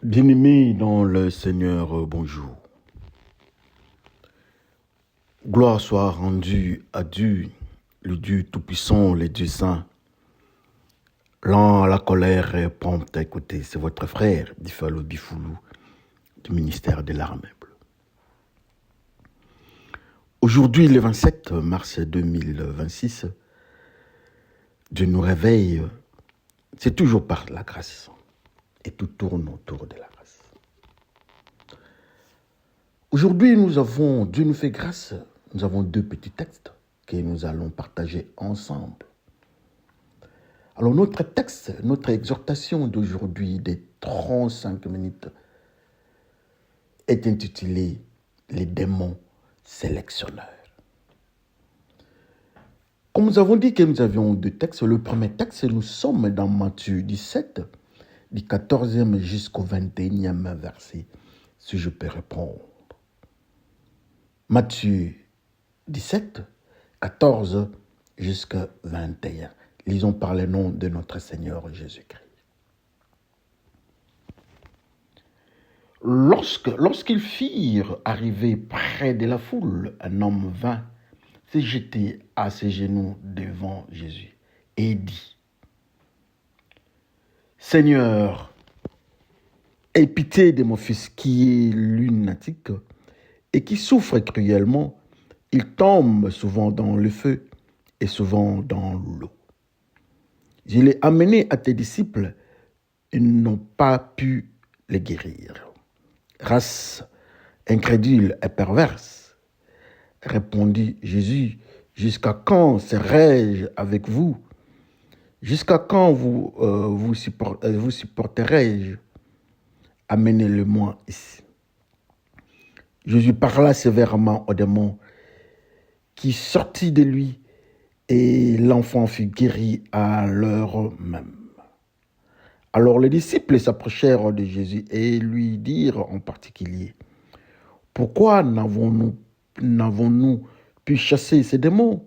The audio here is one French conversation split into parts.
Bien-aimés dans le Seigneur, bonjour. Gloire soit rendue à Dieu, le Dieu Tout-Puissant, le Dieu Saint. Lent à la colère et prompt à écouter, c'est votre frère, Difalo Bifoulou, du ministère de l'Armée Bleue. Aujourd'hui, le 27 mars 2026, Dieu nous réveille, c'est toujours par la grâce, et tout tourne autour de la grâce. Aujourd'hui, Dieu nous fait grâce, nous avons deux petits textes que nous allons partager ensemble. Alors notre texte, notre exhortation d'aujourd'hui des 35 minutes est intitulé « Les démons sélectionneurs ». Comme nous avons dit que nous avions deux textes, le premier texte, nous sommes dans Matthieu 17, du 14e jusqu'au 21e verset, si je peux répondre. Matthieu 17, 14 jusqu'à 21. Lisons par le nom de notre Seigneur Jésus-Christ. Lorsqu'ils firent arriver près de la foule, un homme vint se jeter à ses genoux devant Jésus et dit : « Seigneur, aie pitié de mon fils qui est lunatique et qui souffre cruellement. Il tombe souvent dans le feu et souvent dans l'eau. Je l'ai amené à tes disciples, ils n'ont pas pu le guérir. » Race incrédule et perverse, répondit Jésus, jusqu'à quand serai-je avec vous? Jusqu'à quand vous supporterai-je? Amenez-le-moi ici. Jésus parla sévèrement au démon qui sortit de lui et l'enfant fut guéri à l'heure même. Alors les disciples s'approchèrent de Jésus et lui dirent en particulier : « Pourquoi n'avons-nous pu chasser ces démons ?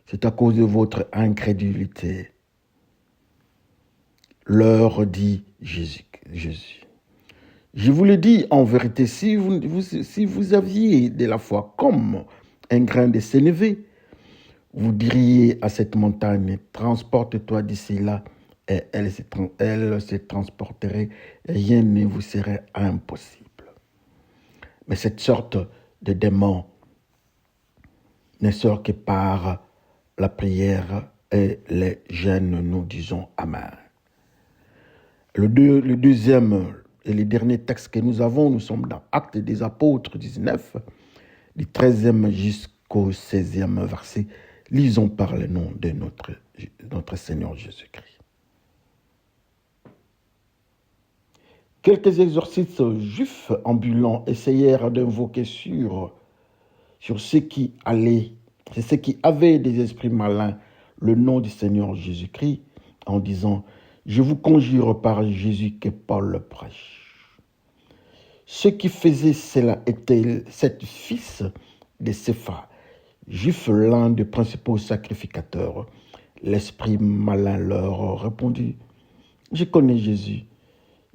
C'est à cause de votre incrédulité. » Leur dit Jésus. Je vous le dis en vérité, si vous aviez de la foi comme un grain de sénévé, vous diriez à cette montagne : transporte-toi d'ici là, et elle se transporterait, rien ne vous serait impossible. Mais cette sorte de démon ne sort que par la prière et les jeûnes, nous disons Amen. Le deuxième et le dernier texte que nous avons, nous sommes dans Actes des Apôtres 19, du 13e jusqu'au 16e verset. Lisons par le nom de notre Seigneur Jésus-Christ. Quelques exorcistes juifs ambulants essayèrent d'invoquer sur ceux qui avaient des esprits malins le nom du Seigneur Jésus-Christ en disant : « Je vous conjure par Jésus que Paul prêche. » Ceux qui faisaient cela étaient 7 fils de Cépha, juifs, l'un des principaux sacrificateurs. L'esprit malin leur répondit : « Je connais Jésus.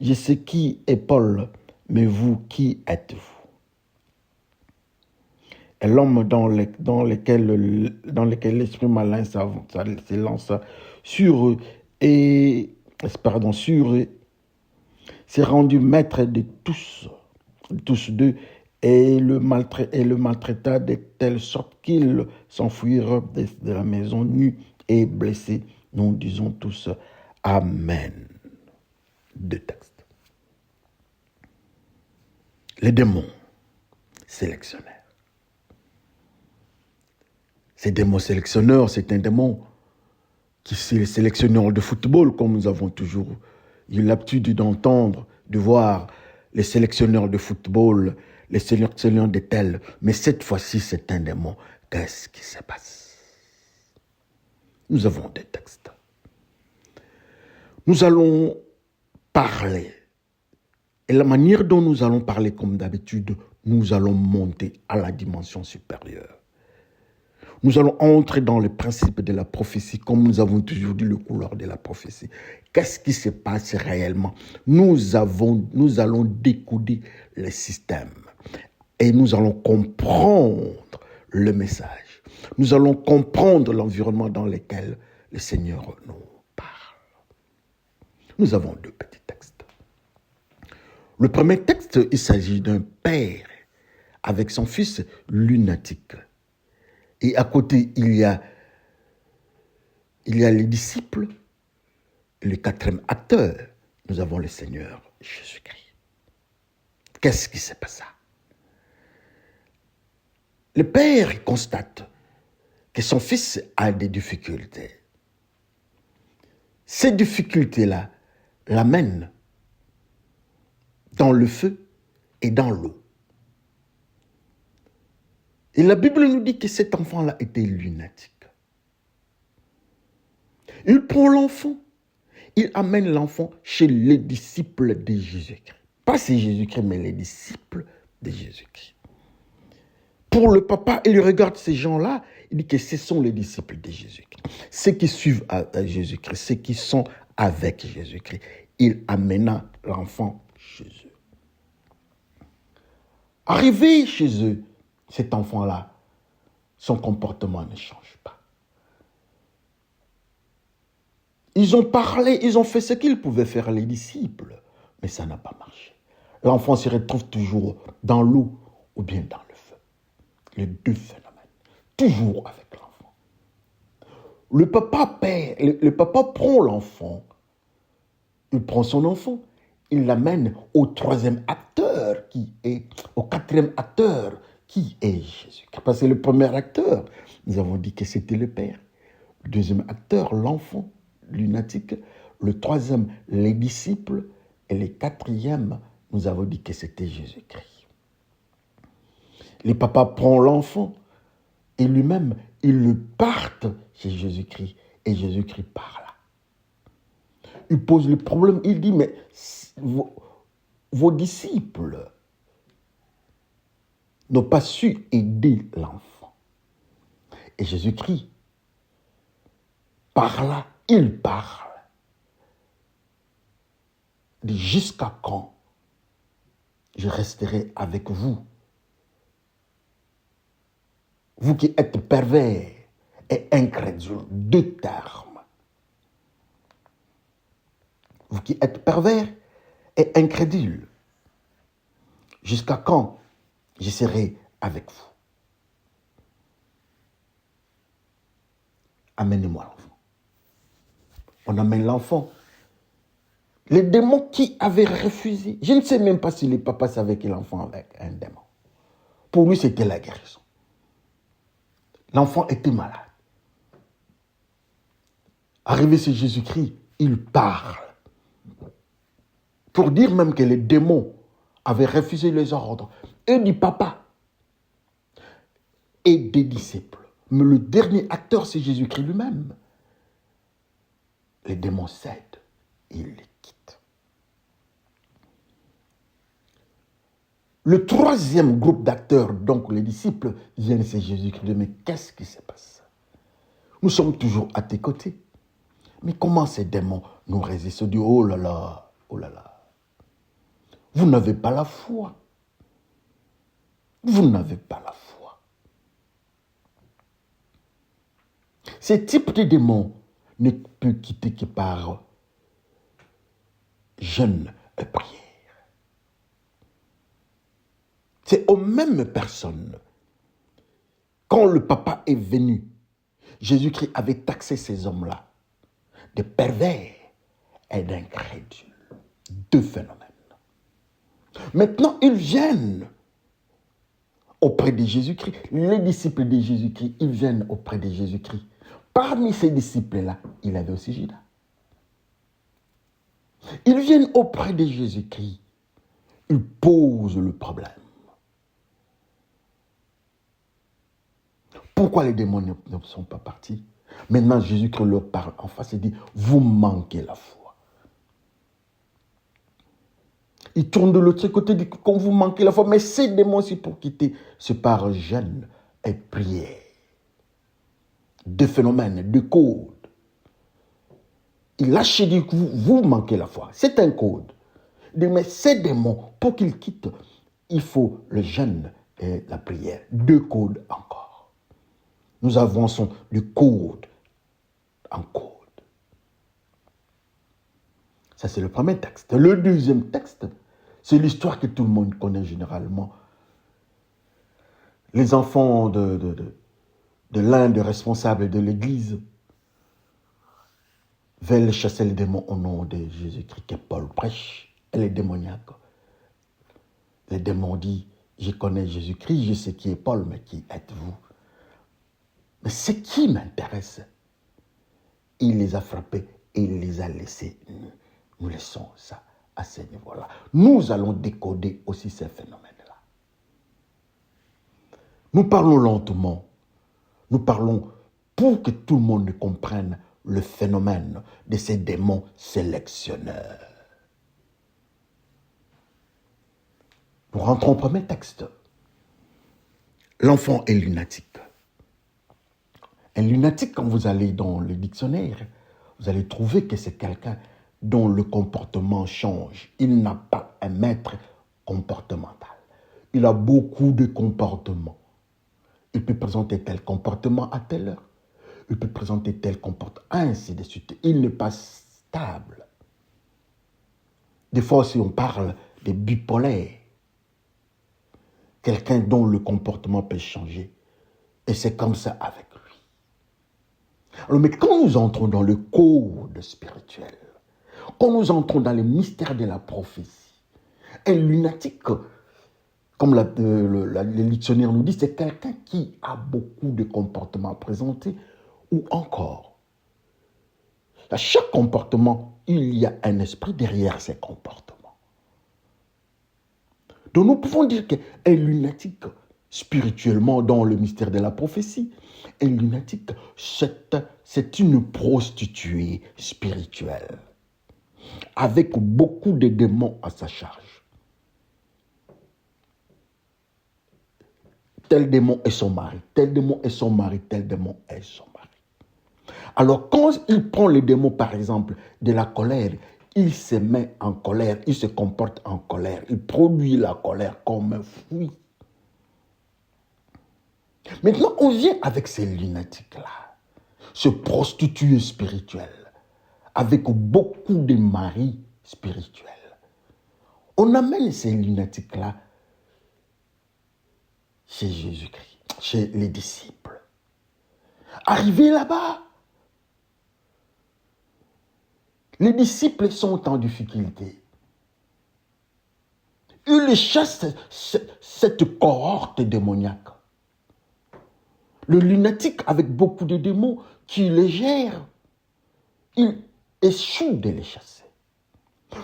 Je sais qui est Paul, mais vous, qui êtes-vous ? » Et l'homme dans lequel l'esprit malin s'élance sur eux s'est rendu maître de tous deux, et le maltraita de telle sorte qu'ils s'enfuirent de la maison nus et blessés. Nous disons tous Amen. Deux textes. Les démons sélectionneurs. Ces démons sélectionneurs, c'est un démon qui est le sélectionneur de football, comme nous avons toujours eu l'habitude d'entendre, de voir les sélectionneurs de football, les sélectionneurs de tels. Mais cette fois-ci, c'est un démon. Qu'est-ce qui se passe? Nous avons des textes. Nous allons parler. Et la manière dont nous allons parler, comme d'habitude, nous allons monter à la dimension supérieure. Nous allons entrer dans le principe de la prophétie, comme nous avons toujours dit le couleur de la prophétie. qu'est-ce qui se passe réellement. Nous allons décoder le système et nous allons comprendre le message. Nous allons comprendre l'environnement dans lequel le Seigneur nous parle. Nous avons deux petits textes. Le premier texte, il s'agit d'un père avec son fils lunatique. Et à côté, il y a les disciples. Et le quatrième acteur, nous avons le Seigneur Jésus-Christ. Qu'est-ce qui s'est passé? Le père constate que son fils a des difficultés. Ces difficultés-là l'amènent dans le feu et dans l'eau. Et la Bible nous dit que cet enfant-là était lunatique. Il prend l'enfant, il amène l'enfant chez les disciples de Jésus-Christ. Pas c'est Jésus-Christ, mais les disciples de Jésus-Christ. Pour le papa, il regarde ces gens-là, il dit que ce sont les disciples de Jésus-Christ. Ceux qui suivent à Jésus-Christ, ceux qui sont avec Jésus-Christ. Il amena l'enfant chez eux. Arrivé chez eux, cet enfant-là, son comportement ne change pas. Ils ont parlé, ils ont fait ce qu'ils pouvaient faire les disciples, mais ça n'a pas marché. L'enfant se retrouve toujours dans l'eau ou bien dans le feu. Les deux phénomènes, toujours avec l'enfant. Le papa prend l'enfant, il prend son enfant, il l'amène au quatrième acteur qui est Jésus. Parce que le premier acteur, nous avons dit que c'était le père. Le deuxième acteur, l'enfant lunatique. Le troisième, les disciples. Et le quatrième, nous avons dit que c'était Jésus-Christ. Le papa prend l'enfant et lui-même, il le parte chez Jésus-Christ. Et Jésus-Christ parle. Il pose le problème, il dit, mais vos disciples n'ont pas su aider l'enfant. Et Jésus-Christ parla, il parle. Il dit, jusqu'à quand je resterai avec vous? Vous qui êtes pervers et incrédule, deux termes. Vous qui êtes pervers et incrédule, jusqu'à quand je serai avec vous? Amenez-moi l'enfant. On amène l'enfant. Les démons qui avaient refusé, je ne sais même pas si les papas savaient que l'enfant avait un démon. Pour lui, c'était la guérison. L'enfant était malade. Arrivé chez Jésus-Christ, il parle. Pour dire même que les démons avaient refusé les ordres, et du papa, et des disciples. Mais le dernier acteur, c'est Jésus-Christ lui-même. Les démons cèdent, et il les quitte. Le troisième groupe d'acteurs, donc les disciples, viennent, c'est Jésus-Christ. Mais qu'est-ce qui se passe? Nous sommes toujours à tes côtés. Mais comment ces démons nous résistent? On dit, oh là là, oh là là. Vous n'avez pas la foi. Vous n'avez pas la foi. Ce type de démon ne peut quitter que par jeûne et prière. C'est aux mêmes personnes. Quand le papa est venu, Jésus-Christ avait taxé ces hommes-là de pervers et d'incrédules. Deux phénomènes. Maintenant, ils viennent auprès de Jésus-Christ. Les disciples de Jésus-Christ, ils viennent auprès de Jésus-Christ. Parmi ces disciples-là, il avait aussi Judas. Ils viennent auprès de Jésus-Christ. Ils posent le problème. Pourquoi les démons ne sont pas partis? Maintenant, Jésus-Christ leur parle en face et dit, vous manquez la foi. Il tourne de l'autre côté, dit que quand vous manquez la foi, mais ces démons aussi pour quitter, c'est par jeûne et prière. Deux phénomènes, deux codes. Il lâche et dit que vous manquez la foi. C'est un code. Il dit, mais ces démons, pour qu'ils quittent, il faut le jeûne et la prière. 2 codes encore. Nous avançons de code en code. Ça, c'est le premier texte. Le deuxième texte, c'est l'histoire que tout le monde connaît généralement. Les enfants de l'un des responsables de l'Église veulent chasser les démons au nom de Jésus-Christ que Paul prêche. Et les démoniaques. Les démons disent, je connais Jésus-Christ, je sais qui est Paul, mais qui êtes-vous? Mais ce qui m'intéresse, il les a frappés et il les a laissés. Nous laissons ça à ce niveau-là. Nous allons décoder aussi ces phénomènes-là. Nous parlons lentement. Nous parlons pour que tout le monde comprenne le phénomène de ces démons sélectionneurs. Nous rentrons au premier texte. L'enfant est lunatique. Un lunatique, quand vous allez dans le dictionnaire, vous allez trouver que c'est quelqu'un dont le comportement change. Il n'a pas un maître comportemental. Il a beaucoup de comportements. Il peut présenter tel comportement à telle heure. Il peut présenter tel comportement, ainsi de suite. Il n'est pas stable. Des fois, si on parle des bipolaires, quelqu'un dont le comportement peut changer. Et c'est comme ça avec lui. Alors, mais quand nous entrons dans le code spirituel, quand nous entrons dans les mystères de la prophétie, un lunatique, comme le dictionnaire nous dit, c'est quelqu'un qui a beaucoup de comportements à présenter, ou encore, à chaque comportement, il y a un esprit derrière ces comportements. Donc nous pouvons dire qu'un lunatique, spirituellement, dans le mystère de la prophétie, un lunatique, c'est une prostituée spirituelle, avec beaucoup de démons à sa charge. Tel démon est son mari, tel démon est son mari, tel démon est son mari. Alors quand il prend les démons, par exemple, de la colère, il se met en colère, il se comporte en colère, il produit la colère comme un fruit. Maintenant, on vient avec ces lunatiques-là, ce prostitué spirituel, avec beaucoup de maris spirituels. On amène ces lunatiques-là chez Jésus-Christ, chez les disciples. Arrivés là-bas, les disciples sont en difficulté. Ils chassent cette cohorte démoniaque. Le lunatique avec beaucoup de démons qui les gère, il échoue de les chasser.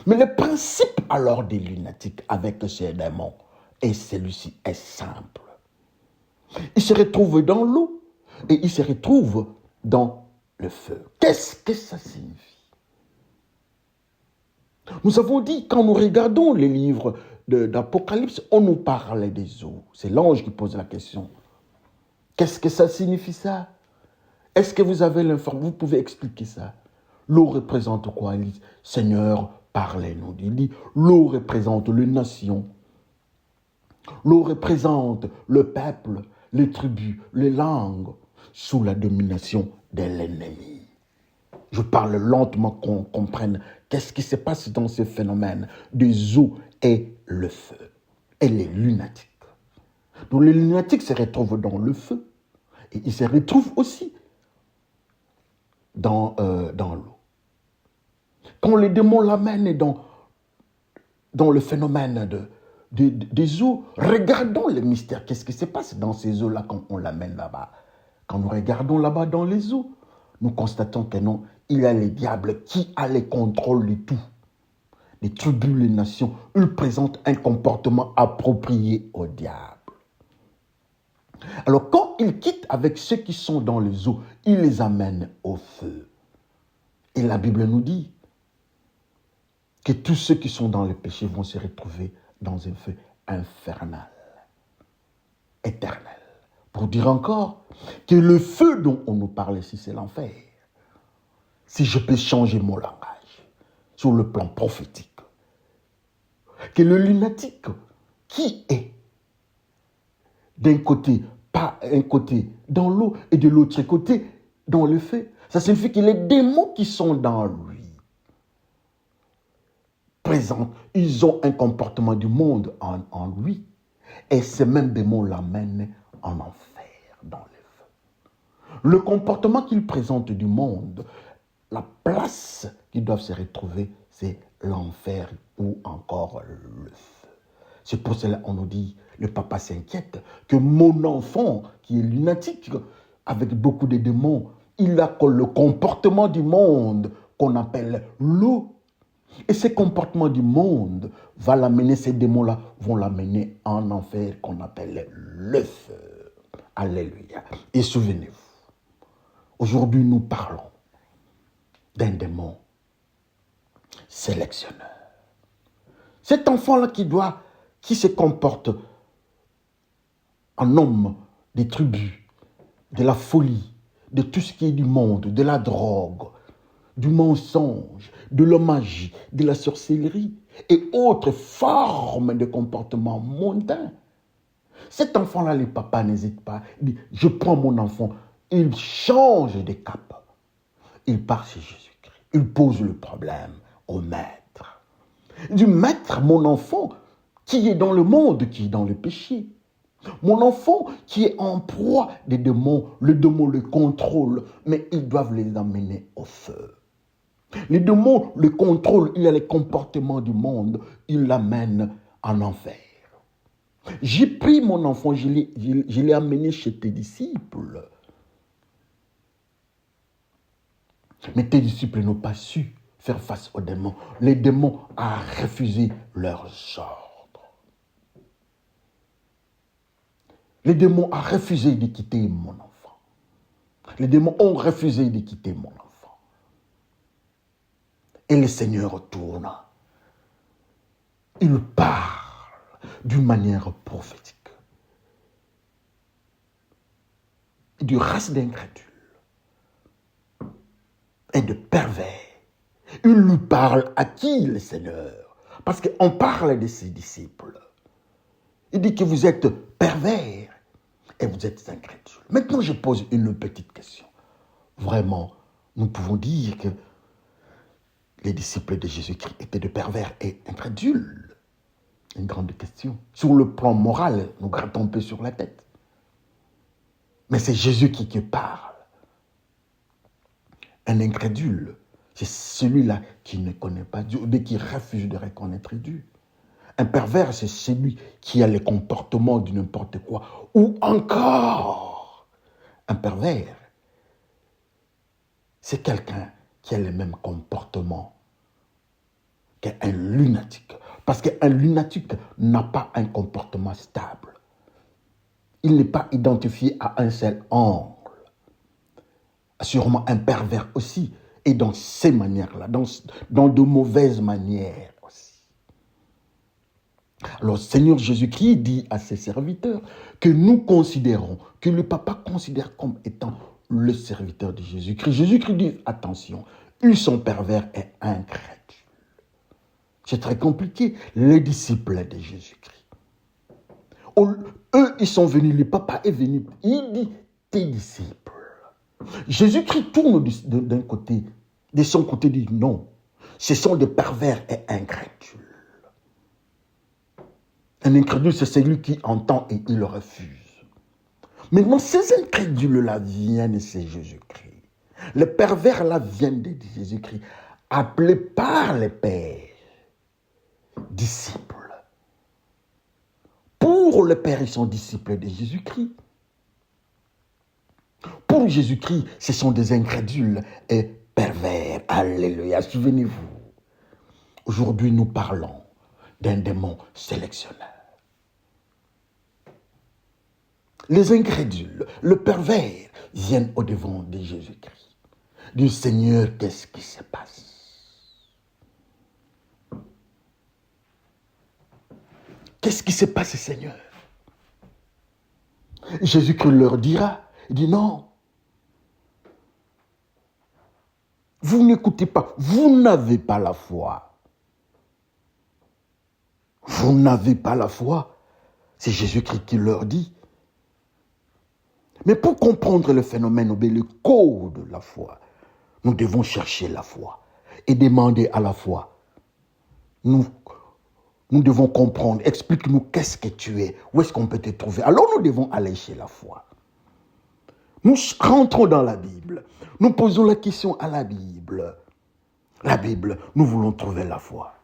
Mais le principe alors des lunatiques avec ces démons, et celui-ci est simple. Il se retrouve dans l'eau et il se retrouve dans le feu. Qu'est-ce que ça signifie? Nous avons dit, quand nous regardons les livres d'Apocalypse, on nous parle des eaux. C'est l'ange qui pose la question. Qu'est-ce que ça signifie ça? Est-ce que vous avez l'information? Vous pouvez expliquer ça. L'eau représente quoi? Il dit, Seigneur, parlez-nous. Il dit, l'eau représente les nations. L'eau représente le peuple, les tribus, les langues, sous la domination de l'ennemi. Je parle lentement qu'on comprenne qu'est-ce qui se passe dans ce phénomène des eaux et le feu. Et les lunatiques. Donc les lunatiques se retrouvent dans le feu et ils se retrouvent aussi dans l'eau. Quand les démons l'amènent dans le phénomène des eaux, regardons le mystère. Qu'est-ce qui se passe dans ces eaux-là quand on l'amène là-bas? Quand nous regardons là-bas dans les eaux, nous constatons que non, il y a les diables qui a les contrôles de tout. Les tribus, les nations, ils présentent un comportement approprié au diable. Alors quand ils quittent avec ceux qui sont dans les eaux, ils les amènent au feu. Et la Bible nous dit que tous ceux qui sont dans le péché vont se retrouver dans un feu infernal, éternel. Pour dire encore que le feu dont on nous parle ici, c'est l'enfer. si je peux changer mon langage sur le plan prophétique, que le lunatique qui est d'un côté, pas un côté dans l'eau et de l'autre côté dans le feu, ça signifie que les démons qui sont dans lui présentent, ils ont un comportement du monde en lui, et ces mêmes démons l'amènent en enfer, dans le feu. Le comportement qu'ils présentent du monde, la place qu'ils doivent se retrouver, c'est l'enfer ou encore le feu. C'est pour cela qu'on nous dit, le papa s'inquiète, que mon enfant, qui est lunatique, avec beaucoup de démons, il a le comportement du monde qu'on appelle l'eau. Et ces comportements du monde va l'amener, ces démons-là vont l'amener en enfer qu'on appelle le feu. Alléluia. Et souvenez-vous, aujourd'hui nous parlons d'un démon sélectionneur. Cet enfant-là qui se comporte en homme des tribus, de la folie, de tout ce qui est du monde, de la drogue, du mensonge, de la magie, de la sorcellerie et autres formes de comportement mondain. Cet enfant-là, les papas n'hésitent pas. Il dit, je prends mon enfant, il change de cap. Il part chez Jésus-Christ. Il pose le problème au maître. Il dit, maître, mon enfant, qui est dans le monde, qui est dans le péché. Mon enfant qui est en proie des démons, le démon le contrôle, mais ils doivent les amener au feu. Les démons le contrôlent, il a les comportements du monde, il l'amène en enfer. J'ai pris mon enfant, je l'ai amené chez tes disciples. Mais tes disciples n'ont pas su faire face aux démons. Les démons ont refusé leurs ordres. Les démons ont refusé de quitter mon enfant. Les démons ont refusé de quitter mon enfant. Et le Seigneur retourne. Il parle d'une manière prophétique. Du race d'incrédules et de pervers. Il lui parle à qui, le Seigneur? Parce qu'on parle de ses disciples. Il dit que vous êtes pervers et vous êtes incrédules. Maintenant, je pose une petite question. Vraiment, nous pouvons dire que les disciples de Jésus-Christ étaient de pervers et incrédules. Une grande question. Sur le plan moral, nous grattons un peu sur la tête. Mais c'est Jésus qui parle. Un incrédule, c'est celui-là qui ne connaît pas Dieu, ou qui refuse de reconnaître Dieu. Un pervers, c'est celui qui a les comportements de n'importe quoi. Ou encore, un pervers, c'est quelqu'un qui a le même comportement qu'un lunatique. Parce qu'un lunatique n'a pas un comportement stable. Il n'est pas identifié à un seul angle. Sûrement un pervers aussi, et dans ces manières-là, dans de mauvaises manières aussi. Alors, Seigneur Jésus-Christ dit à ses serviteurs que nous considérons, que le Papa considère comme étant le serviteur de Jésus-Christ. Jésus-Christ dit, attention, ils sont pervers et incrédules. C'est très compliqué, les disciples de Jésus-Christ. Eux, ils sont venus, le Papa est venu, il dit, tes disciples. Jésus-Christ tourne d'un côté, de son côté, dit non, ce sont des pervers et incrédules. Un incrédule, c'est celui qui entend et il refuse. Maintenant, ces incrédules-là viennent, c'est Jésus-Christ. Les pervers-là viennent de Jésus-Christ, appelés par les pères, disciples. Pour le Père, ils sont disciples de Jésus-Christ. Pour Jésus-Christ, ce sont des incrédules et pervers. Alléluia, souvenez-vous. Aujourd'hui, nous parlons d'un démon sélectionneur. Les incrédules, le pervers, viennent au-devant de Jésus-Christ. Du Seigneur, qu'est-ce qui se passe? Qu'est-ce qui se passe, Seigneur? Jésus-Christ leur dira, il dit non. vous n'écoutez pas, vous n'avez pas la foi. Vous n'avez pas la foi. C'est Jésus-Christ qui leur dit. Mais pour comprendre le phénomène, le code de la foi, nous devons chercher la foi et demander à la foi. Nous devons comprendre, explique-nous qu'est-ce que tu es, où est-ce qu'on peut te trouver. Alors nous devons aller chez la foi. Nous rentrons dans la Bible, nous posons la question à la Bible. La Bible, nous voulons trouver la foi.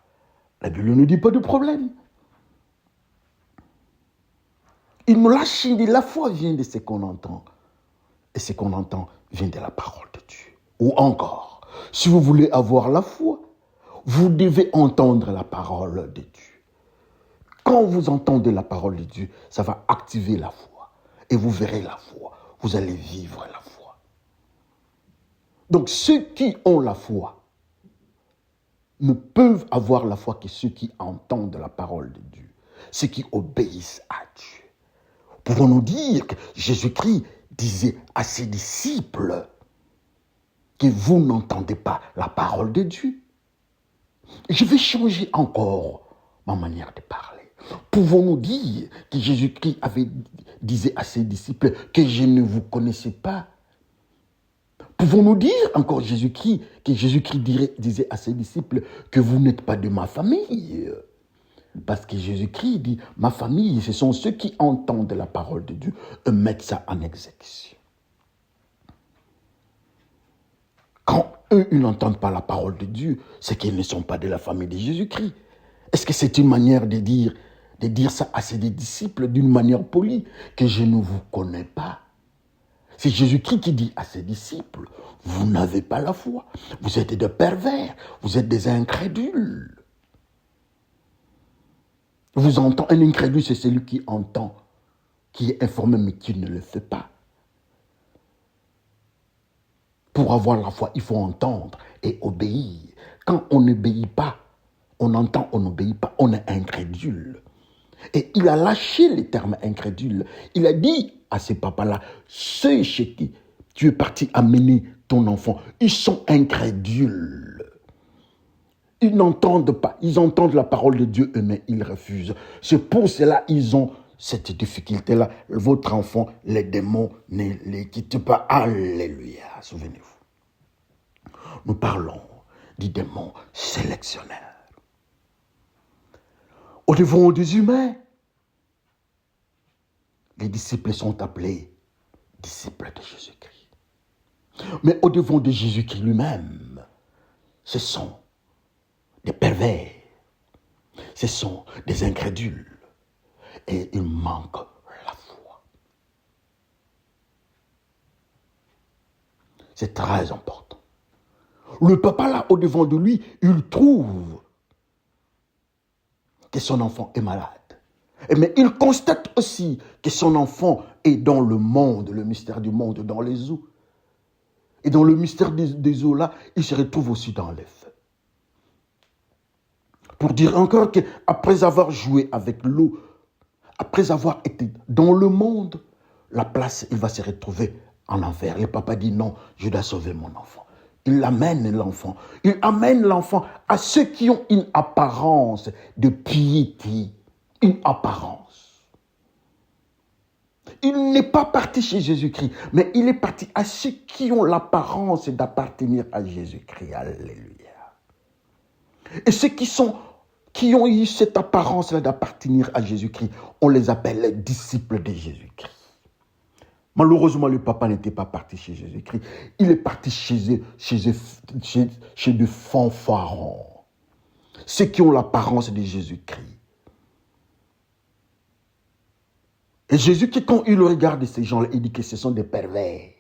La Bible ne nous dit pas de problème. Il nous lâche, il dit, la foi vient de ce qu'on entend. Et ce qu'on entend vient de la parole de Dieu. Ou encore, si vous voulez avoir la foi, vous devez entendre la parole de Dieu. Quand vous entendez la parole de Dieu, ça va activer la foi. Et vous verrez la foi. Vous allez vivre la foi. Donc ceux qui ont la foi ne peuvent avoir la foi que ceux qui entendent la parole de Dieu. Ceux qui obéissent à Dieu. Pouvons-nous dire que Jésus-Christ disait à ses disciples que vous n'entendez pas la parole de Dieu? Je vais changer encore ma manière de parler. Pouvons-nous dire que Jésus-Christ disait à ses disciples que je ne vous connaissais pas? Pouvons-nous dire encore que Jésus-Christ disait à ses disciples que vous n'êtes pas de ma famille? Parce que Jésus-Christ dit, ma famille, ce sont ceux qui entendent la parole de Dieu et mettent ça en exécution. Quand eux, ils n'entendent pas la parole de Dieu, c'est qu'ils ne sont pas de la famille de Jésus-Christ. Est-ce que c'est une manière de dire ça à ses disciples d'une manière polie, que je ne vous connais pas? C'est Jésus-Christ qui dit à ses disciples, vous n'avez pas la foi, vous êtes des pervers, vous êtes des incrédules. Vous entendez, un incrédule, c'est celui qui entend, qui est informé, mais qui ne le fait pas. Pour avoir la foi, il faut entendre et obéir. Quand on n'obéit pas, on entend, on n'obéit pas, on est incrédule. Et il a lâché les termes incrédule. Il a dit à ces papas-là, ceux chez qui tu es parti amener ton enfant, ils sont incrédules. Ils n'entendent pas, ils entendent la parole de Dieu, mais ils refusent. C'est pour cela qu'ils ont cette difficulté-là. Votre enfant, les démons ne les quittent pas. Alléluia, souvenez-vous. Nous parlons du démon sélectionneur. Au devant des humains, les disciples sont appelés disciples de Jésus-Christ. Mais au devant de Jésus-Christ lui-même, ce sont des pervers, ce sont des incrédules et il manque la foi. C'est très important. Le papa là, au devant de lui, il trouve que son enfant est malade. Mais il constate aussi que son enfant est dans le monde, le mystère du monde, dans les eaux. Et dans le mystère des eaux là, il se retrouve aussi dans les feux. Pour dire encore qu'après avoir joué avec l'eau, après avoir été dans le monde, la place, il va se retrouver en enfer. Le papa dit non, je dois sauver mon enfant. Il amène l'enfant. Il amène l'enfant à ceux qui ont une apparence de piété, une apparence. Il n'est pas parti chez Jésus-Christ, mais il est parti à ceux qui ont l'apparence d'appartenir à Jésus-Christ. Alléluia. Et ceux qui ont eu cette apparence-là d'appartenir à Jésus-Christ, on les appelle les disciples de Jésus-Christ. Malheureusement, le papa n'était pas parti chez Jésus-Christ. Il est parti chez des fanfarons. Ceux qui ont l'apparence de Jésus-Christ. Et Jésus-Christ, quand il regarde ces gens-là, il dit que ce sont des pervers.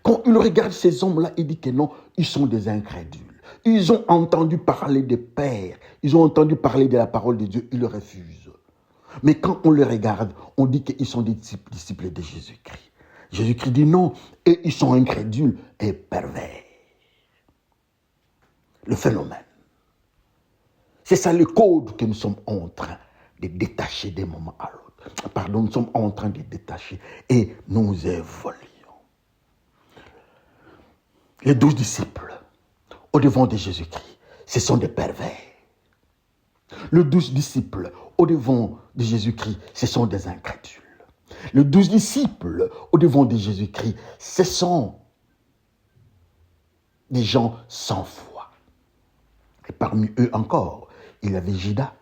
Quand il regarde ces hommes-là, il dit que non, ils sont des incrédules. Ils ont entendu parler des pères, ils ont entendu parler de la parole de Dieu, ils le refusent. Mais quand on les regarde, on dit qu'ils sont des disciples de Jésus-Christ. Jésus-Christ dit non, et ils sont incrédules et pervers. Le phénomène. C'est ça le code que nous sommes en train de détacher d'un moment à l'autre. Pardon, nous sommes en train de détacher et nous évoluons. Les 12 disciples, au devant de Jésus-Christ, ce sont des pervers. Les 12 disciples, au devant de Jésus-Christ, ce sont des incrédules. Les 12 disciples, au devant de Jésus-Christ, ce sont des gens sans foi. Et parmi eux encore, il y avait Judas,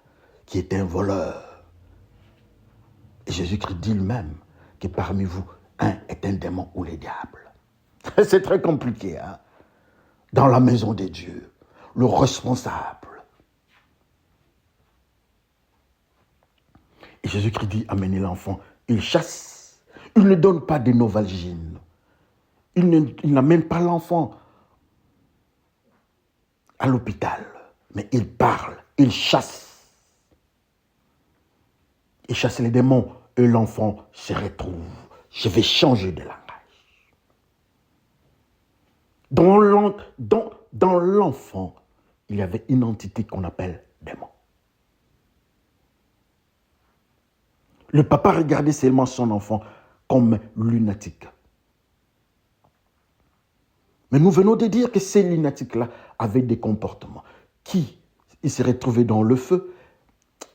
qui était un voleur. Et Jésus-Christ dit lui-même que parmi vous, un est un démon ou les diables. C'est très compliqué, hein? Dans la maison de Dieu, le responsable. Et Jésus-Christ dit, amenez l'enfant. Il chasse. Il ne donne pas de novalgine. Il n'amène pas l'enfant à l'hôpital. Mais il parle, il chasse. Il chasse les démons et l'enfant se retrouve. Je vais changer de langage. Dans l'enfant, il y avait une entité qu'on appelle démon. Le papa regardait seulement son enfant comme lunatique. Mais nous venons de dire que ces lunatiques-là avaient des comportements. Il s'est retrouvé dans le feu,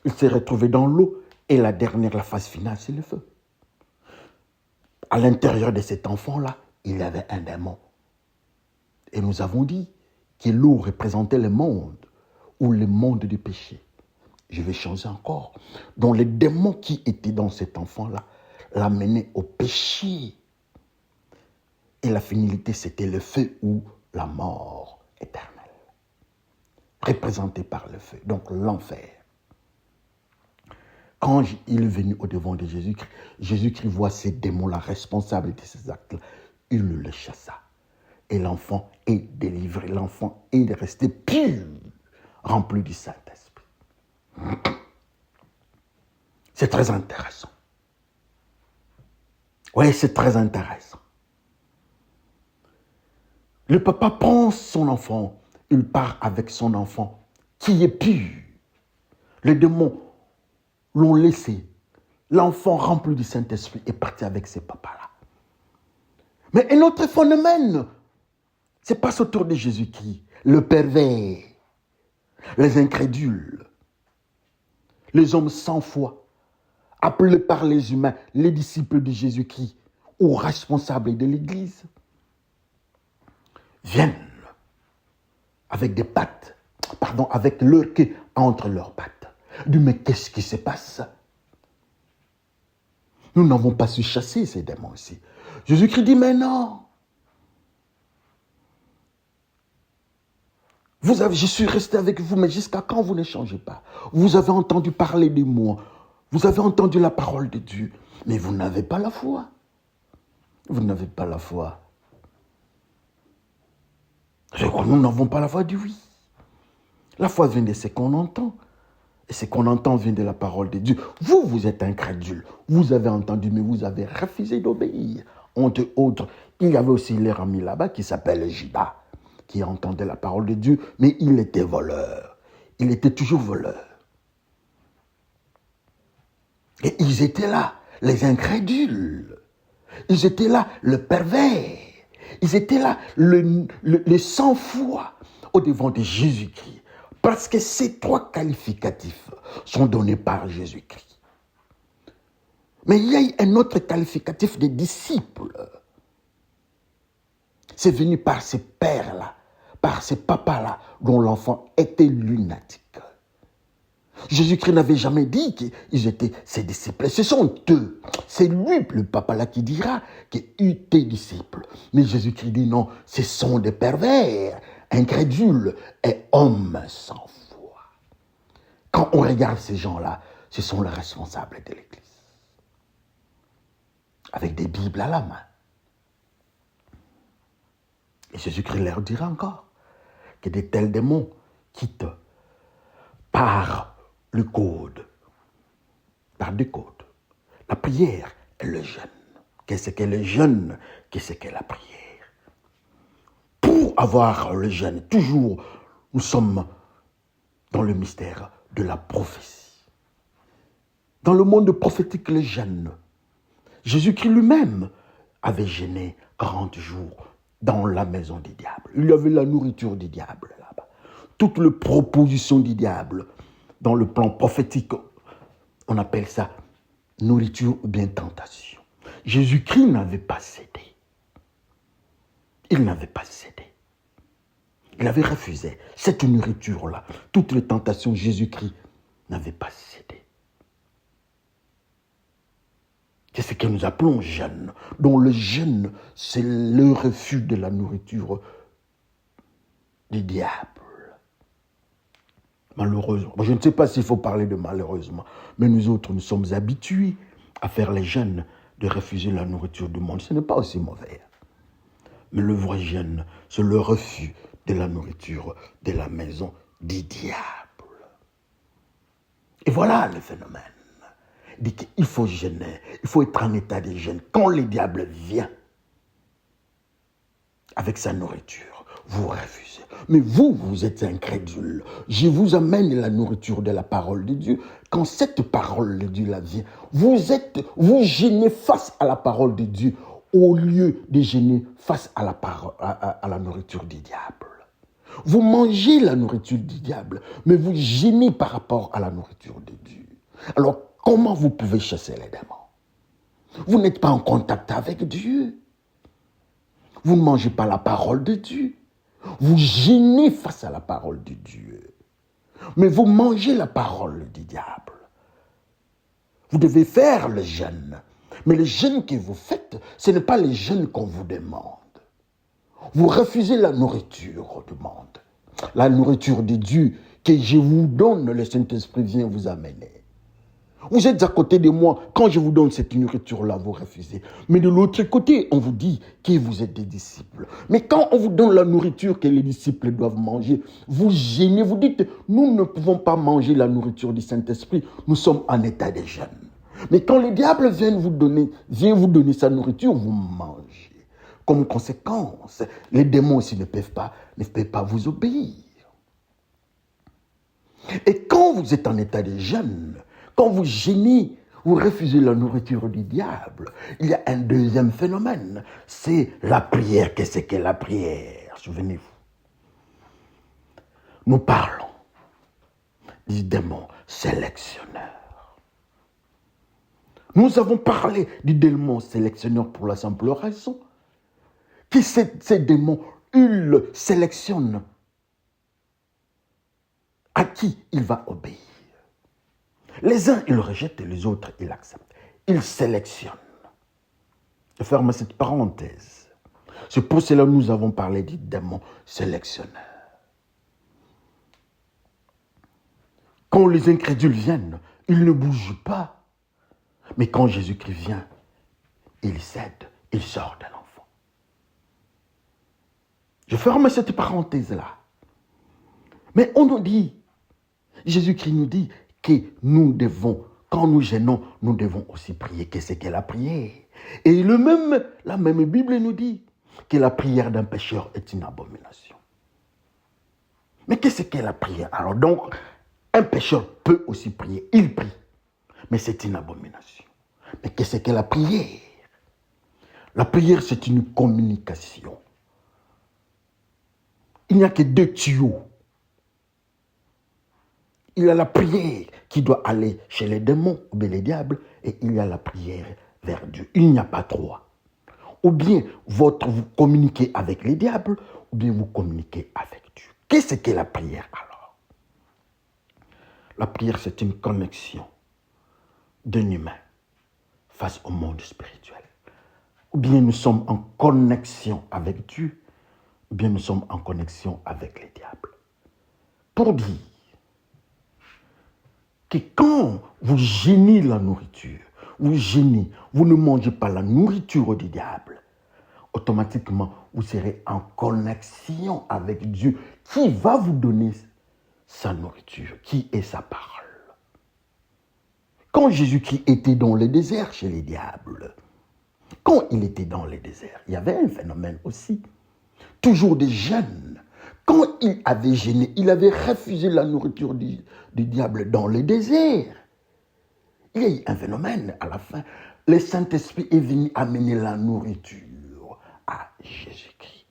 il s'est retrouvé dans l'eau, et la phase finale, c'est le feu. À l'intérieur de cet enfant-là, il y avait un démon. Et nous avons dit que l'eau représentait le monde, ou le monde du péché. Je vais changer encore. Donc les démons qui étaient dans cet enfant-là l'amenaient au péché. Et la finalité, c'était le feu ou la mort éternelle. Représentée par le feu, donc l'enfer. Quand il est venu au devant de Jésus-Christ, Jésus-Christ voit ces démons-là responsables de ces actes-là. Il le chassa. Et l'enfant est délivré. L'enfant est resté pur, rempli du Saint-Esprit. C'est très intéressant. Oui, c'est très intéressant. Le papa prend son enfant, il part avec son enfant qui est pur. Les démons l'ont laissé. L'enfant rempli du Saint-Esprit est parti avec ses papas-là. Mais un autre phénomène se passe autour de Jésus-Christ. Le pervers, les incrédules, les hommes sans foi, appelés par les humains, les disciples de Jésus-Christ ou responsables de l'Église, viennent avec des pattes, avec leur queue entre leurs pattes. Mais qu'est-ce qui se passe? Nous n'avons pas su chasser ces démons ici. Jésus-Christ dit, mais non. Je suis resté avec vous, mais jusqu'à quand vous ne changez pas? Vous avez entendu parler de moi. Vous avez entendu la parole de Dieu. Mais vous n'avez pas la foi. Vous n'avez pas la foi. Je crois que nous n'avons pas la foi du oui. La foi vient de ce qu'on entend. Et ce qu'on entend vient de la parole de Dieu. Vous, vous êtes incrédule. Vous avez entendu, mais vous avez refusé d'obéir. Entre autres, il y avait aussi leur ami là-bas qui s'appelle Judas, qui entendait la parole de Dieu, mais il était voleur. Il était toujours voleur. Et ils étaient là, les incrédules. Ils étaient là, le pervers. Ils étaient là, le sans-foi au devant de Jésus-Christ. Parce que ces trois qualificatifs sont donnés par Jésus-Christ. Mais il y a un autre qualificatif des disciples. C'est venu par ces pères-là, par ces papas-là, dont l'enfant était lunatique. Jésus-Christ n'avait jamais dit qu'ils étaient ses disciples. Ce sont eux. C'est lui, le papa-là, qui dira qu'il était disciple. Mais Jésus-Christ dit non, ce sont des pervers, incrédules et hommes sans foi. Quand on regarde ces gens-là, ce sont les responsables de l'Église. Avec des Bibles à la main. Et Jésus-Christ leur dira encore que de tels démons quittent par le code, par des codes. La prière et le jeûne. Qu'est-ce que le jeûne? Qu'est-ce que la prière? Pour avoir le jeûne, toujours, nous sommes dans le mystère de la prophétie. Dans le monde prophétique, le jeûne. Jésus-Christ lui-même avait jeûné 40 jours, dans la maison des diables. Il y avait la nourriture des diables là-bas. Toutes les propositions du diable dans le plan prophétique, on appelle ça nourriture ou bien tentation. Jésus-Christ n'avait pas cédé. Il n'avait pas cédé. Il avait refusé cette nourriture-là. Toutes les tentations, Jésus-Christ n'avait pas cédé. C'est ce que nous appelons jeûne. Donc le jeûne, c'est le refus de la nourriture du diable. Malheureusement, je ne sais pas s'il faut parler de malheureusement, mais nous autres, nous sommes habitués à faire les jeûnes, de refuser la nourriture du monde. Ce n'est pas aussi mauvais. Mais le vrai jeûne, c'est le refus de la nourriture de la maison du diable. Et voilà le phénomène. Il dit qu'il faut jeûner, il faut être en état de jeûne. Quand le diable vient avec sa nourriture, vous refusez. Mais vous, vous êtes incrédule. Je vous amène la nourriture de la parole de Dieu. Quand cette parole de Dieu la vient, vous gênez face à la parole de Dieu au lieu de gêner face à la nourriture du diable. Vous mangez la nourriture du diable, mais vous gênez par rapport à la nourriture de Dieu. Alors, comment vous pouvez chasser les démons? Vous n'êtes pas en contact avec Dieu. Vous ne mangez pas la parole de Dieu. Vous gênez face à la parole de Dieu. Mais vous mangez la parole du diable. Vous devez faire le jeûne. Mais le jeûne que vous faites, ce n'est pas le jeûne qu'on vous demande. Vous refusez la nourriture du monde. La nourriture de Dieu que je vous donne, le Saint-Esprit vient vous amener. Vous êtes à côté de moi. Quand je vous donne cette nourriture-là, vous refusez. Mais de l'autre côté, on vous dit que vous êtes des disciples. Mais quand on vous donne la nourriture que les disciples doivent manger, vous gênez, vous dites, nous ne pouvons pas manger la nourriture du Saint-Esprit, nous sommes en état de jeûne. Mais quand le diable vient vous donner sa nourriture, vous mangez. Comme conséquence, les démons aussi ne peuvent pas vous obéir. Et quand vous êtes en état de jeûne, quand vous gênez, vous refusez la nourriture du diable, il y a un deuxième phénomène, c'est la prière. Qu'est-ce que la prière? Souvenez-vous. Nous parlons du démon sélectionneur. Nous avons parlé du démon sélectionneur pour la simple raison que ces démons, ils sélectionnent à qui il va obéir. Les uns, ils rejettent et les autres, ils acceptent. Ils sélectionnent. Je ferme cette parenthèse. C'est pour cela que nous avons parlé du démon sélectionneur. Quand les incrédules viennent, ils ne bougent pas. Mais quand Jésus-Christ vient, il cède, il sort de l'enfant. Je ferme cette parenthèse-là. Mais on nous dit, Jésus-Christ nous dit que nous devons, quand nous gênons, nous devons aussi prier. Qu'est-ce qu'est la prière? Et la même Bible nous dit que la prière d'un pécheur est une abomination. Mais qu'est-ce qu'est la prière? Alors donc, un pécheur peut aussi prier. Il prie. Mais c'est une abomination. Mais qu'est-ce qu'est la prière? La prière, c'est une communication. Il n'y a que deux tuyaux. Il y a la prière qui doit aller chez les démons ou bien les diables, et il y a la prière vers Dieu. Il n'y a pas trois. Ou bien vous communiquez avec les diables, ou bien vous communiquez avec Dieu. Qu'est-ce qu'est la prière alors? La prière, c'est une connexion d'un humain face au monde spirituel. Ou bien nous sommes en connexion avec Dieu, ou bien nous sommes en connexion avec les diables. Pour dire que quand vous gênez la nourriture, vous gênez, vous ne mangez pas la nourriture du diable, automatiquement, vous serez en connexion avec Dieu qui va vous donner sa nourriture, qui est sa parole. Quand Jésus-Christ était dans le désert chez les diables, quand il était dans le désert, il y avait un phénomène aussi, toujours des jeûnes. Quand il avait gêné, il avait refusé la nourriture du diable dans le désert. Il y a eu un phénomène à la fin. Le Saint-Esprit est venu amener la nourriture à Jésus-Christ.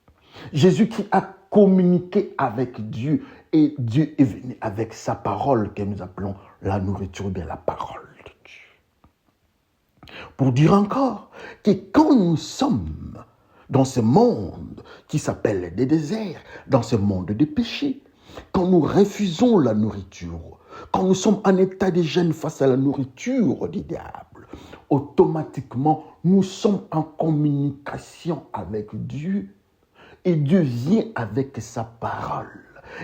Jésus qui a communiqué avec Dieu et Dieu est venu avec sa parole que nous appelons la nourriture, bien la parole de Dieu. Pour dire encore que quand nous sommes dans ce monde qui s'appelle des déserts, dans ce monde des péchés, quand nous refusons la nourriture, quand nous sommes en état de gêne face à la nourriture du diable, automatiquement nous sommes en communication avec Dieu et Dieu vient avec sa parole.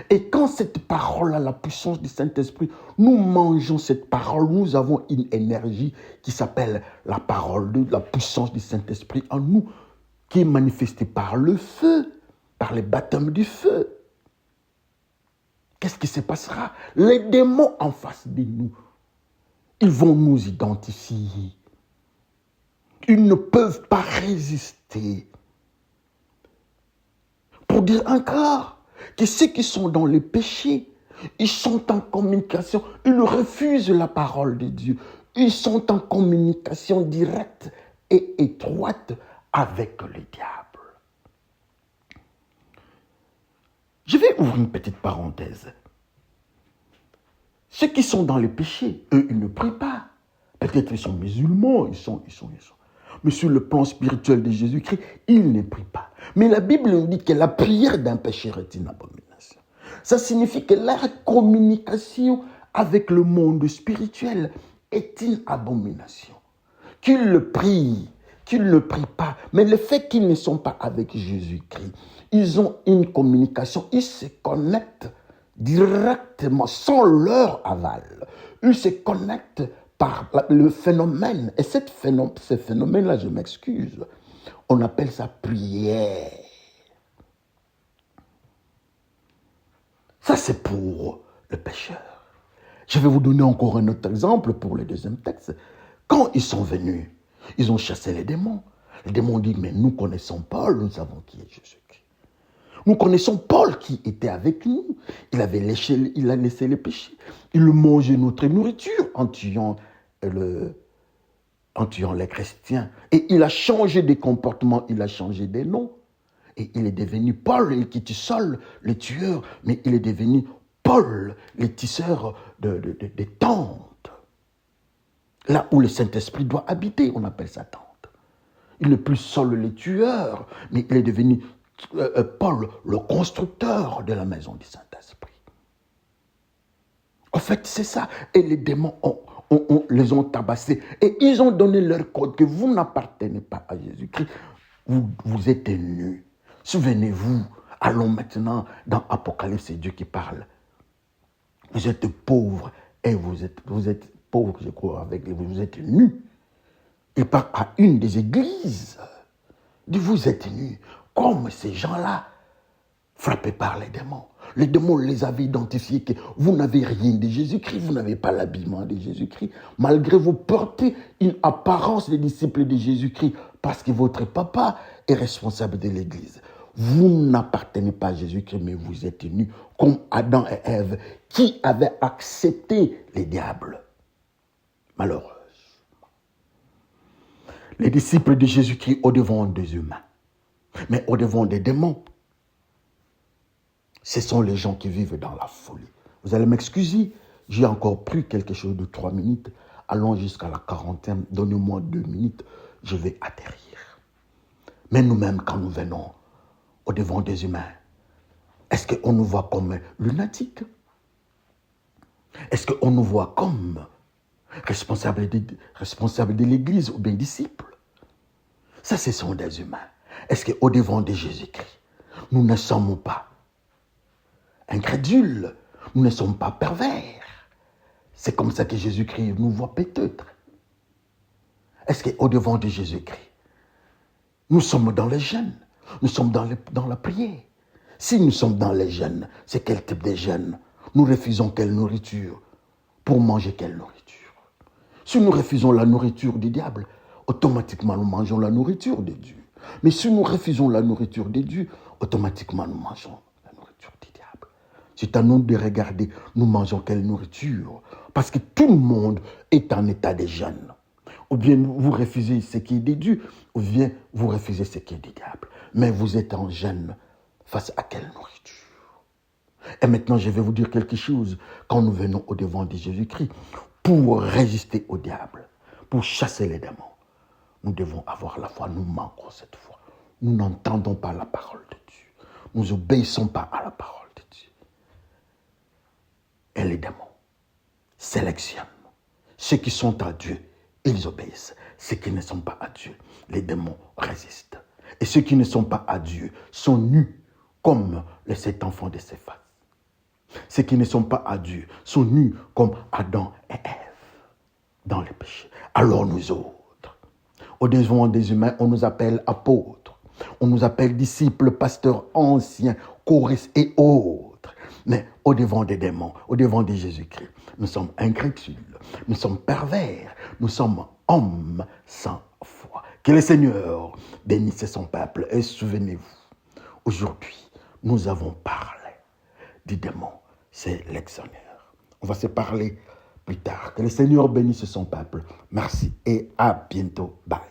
Et quand cette parole a la puissance du Saint-Esprit, nous mangeons cette parole, nous avons une énergie qui s'appelle la parole de la puissance du Saint-Esprit en nous, qui est manifestée par le feu, par les baptêmes du feu. Qu'est-ce qui se passera? Les démons en face de nous, ils vont nous identifier. Ils ne peuvent pas résister. Pour dire encore que ceux qui sont dans le péché, ils sont en communication, ils refusent la parole de Dieu. Ils sont en communication directe et étroite avec le diable. Je vais ouvrir une petite parenthèse. Ceux qui sont dans le péché, eux, ils ne prient pas. Peut-être ils sont musulmans, ils sont. Mais sur le plan spirituel de Jésus-Christ, ils ne prient pas. Mais la Bible nous dit que la prière d'un pécheur est une abomination. Ça signifie que la communication avec le monde spirituel est une abomination. Qu'ils le prient, qu'ils ne le prient pas, mais le fait qu'ils ne sont pas avec Jésus-Christ, ils ont une communication, ils se connectent directement, sans leur aval. Ils se connectent par le phénomène. Et ce phénomène-là, je m'excuse, on appelle ça prière. Ça, c'est pour le pécheur. Je vais vous donner encore un autre exemple pour le deuxième texte. Quand ils sont venus, ils ont chassé les démons. Les démons ont dit, mais nous connaissons Paul, nous savons qui est Jésus-Christ. Nous connaissons Paul qui était avec nous. Il a laissé les péchés. Il mangeait notre nourriture en tuant les chrétiens. Et il a changé de comportement, il a changé des noms. Et il est devenu Paul, qui tue Saul, le tueur, mais il est devenu Paul, le tisseur des tentes. Là où le Saint-Esprit doit habiter, on appelle ça tente. Il n'est plus Saul le tueur, mais il est devenu Paul, le constructeur de la maison du Saint-Esprit. En fait, c'est ça. Et les démons les ont tabassés. Et ils ont donné leur code que vous n'appartenez pas à Jésus-Christ. Vous êtes nus. Souvenez-vous, allons maintenant dans Apocalypse, c'est Dieu qui parle. Vous êtes pauvres et vous êtes pauvres, je crois, vous êtes nus. Il parle à une des églises. Il dit, vous êtes nus. Comme ces gens-là, frappés par les démons. Les démons les avaient identifiés que vous n'avez rien de Jésus-Christ, vous n'avez pas l'habillement de Jésus-Christ, malgré vous portez une apparence de disciples de Jésus-Christ, parce que votre papa est responsable de l'Église. Vous n'appartenez pas à Jésus-Christ, mais vous êtes nus comme Adam et Ève, qui avaient accepté les diables. Malheureuse. Les disciples de Jésus-Christ au-devant des humains, mais au-devant des démons, ce sont les gens qui vivent dans la folie. Vous allez m'excuser, j'ai encore pris quelque chose de 3 minutes. Allons jusqu'à la 40e, donnez-moi 2 minutes, je vais atterrir. Mais nous-mêmes, quand nous venons au-devant des humains, est-ce qu'on nous voit comme lunatiques? Est-ce qu'on nous voit comme responsables de l'Église ou bien disciples? Ça, ce sont des humains. Est-ce qu'au-devant de Jésus-Christ, nous ne sommes pas incrédules, nous ne sommes pas pervers? C'est comme ça que Jésus-Christ nous voit peut-être. Est-ce qu'au-devant de Jésus-Christ, nous sommes dans les jeûnes, nous sommes dans la prière? Si nous sommes dans les jeûnes, c'est quel type de jeûne? Nous refusons quelle nourriture pour manger quelle nourriture? Si nous refusons la nourriture du diable, automatiquement nous mangeons la nourriture de Dieu. Mais si nous refusons la nourriture de Dieu, automatiquement nous mangeons la nourriture du diable. C'est à nous de regarder, nous mangeons quelle nourriture? Parce que tout le monde est en état de jeûne. Ou bien vous refusez ce qui est de Dieu, ou bien vous refusez ce qui est du diable. Mais vous êtes en jeûne face à quelle nourriture? Et maintenant, je vais vous dire quelque chose. Quand nous venons au devant de Jésus-Christ, pour résister au diable, pour chasser les démons, nous devons avoir la foi. Nous manquons cette foi. Nous n'entendons pas la parole de Dieu. Nous n'obéissons pas à la parole de Dieu. Et les démons sélectionnent. Ceux qui sont à Dieu, ils obéissent. Ceux qui ne sont pas à Dieu, les démons résistent. Et ceux qui ne sont pas à Dieu sont nus comme les 7 enfants de Céphas. Ceux qui ne sont pas à Dieu sont nus comme Adam et Ève dans les péchés. Alors nous autres, au devant des humains, on nous appelle apôtres, on nous appelle disciples, pasteurs anciens, choristes et autres. Mais au devant des démons, au devant de Jésus-Christ, nous sommes incrédules, nous sommes pervers, nous sommes hommes sans foi. Que le Seigneur bénisse son peuple. Et souvenez-vous, aujourd'hui, nous avons parlé du démon, c'est l'exonère. On va se parler plus tard. Que le Seigneur bénisse son peuple. Merci et à bientôt. Bye.